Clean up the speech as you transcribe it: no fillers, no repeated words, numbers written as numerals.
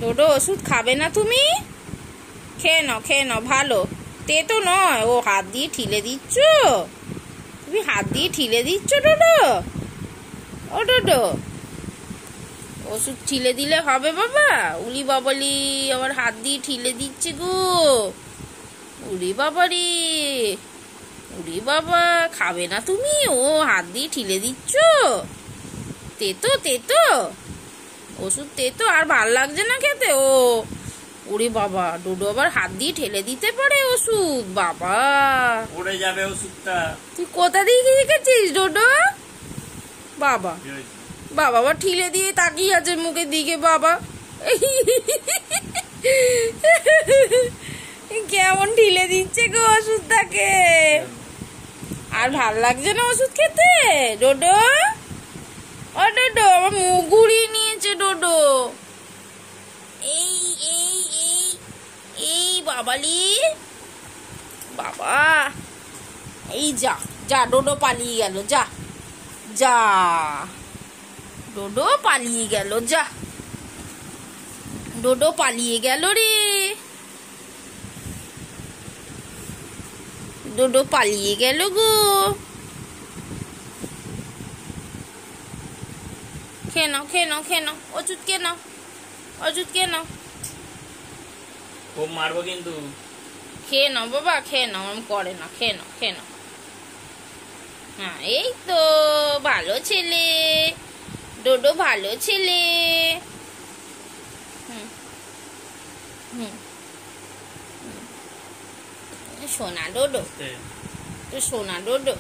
ডোডো ওষুধ খাবে না তুমি? খেয়ে নাও ভালো। তেতো নয়, ও হাত দিয়ে ঠিলে দিচ্ছ, তুমি হাত দিয়ে ঠিলে দিচ্ছ ডোডো। ও ডোডো, ওষুধ ঠিলে দিলে হবে বাবা? উলি বাবালি, আবার হাত দিয়ে ঠিলে দিচ্ছে গো। উলি বাবারি, উলি বাবা, খাবে না তুমি? ও হাত দিয়ে ঠিলে দিচ্ছ, তেতো তেতো ওষুধ, তেতো আর ভাল লাগছে না খেতে। ও ওরে বাবা, ডোডো আবার হাত দিয়ে ঠেলে দিতে পারে ওষুধ, বাবা পড়ে যাবে ওষুধটা। তুই কোথা দিয়ে শিখেছিস ডোডো? বাবা বাবা আবার ঠিলে দিয়ে তাকিয়ে আছে মুখের দিকে, বাবা কেমন ঠিলে দিচ্ছে গো ওষুধটাকে। আর ভাল লাগছে না ওষুধ খেতে ডোডো? ও ডোডো, আমার মুখ ঘুরিয়ে নিয়েছে ডোডো। এই এই এই এই বাবালি, বাবা, এই যা যা, ডোডো পালিয়ে গেল, যা যা, ডোডো পালিয়ে গেল, যা, ডোডো পালিয়ে গেল রে, ডোডো পালিয়ে গেল গো। খেয়ে নাও ওষুধ, খেয়ে নাও। খুব মারবো কিন্তু। খেয়ে নাও বাবা, খেয়ে নাও, আমি করে না, খেয়ে নাও। হ্যাঁ, এই তো ভালো ছেলে ডোডো, ভালো ছেলে। সোনা ডোডো, তো সোনা ডোডো।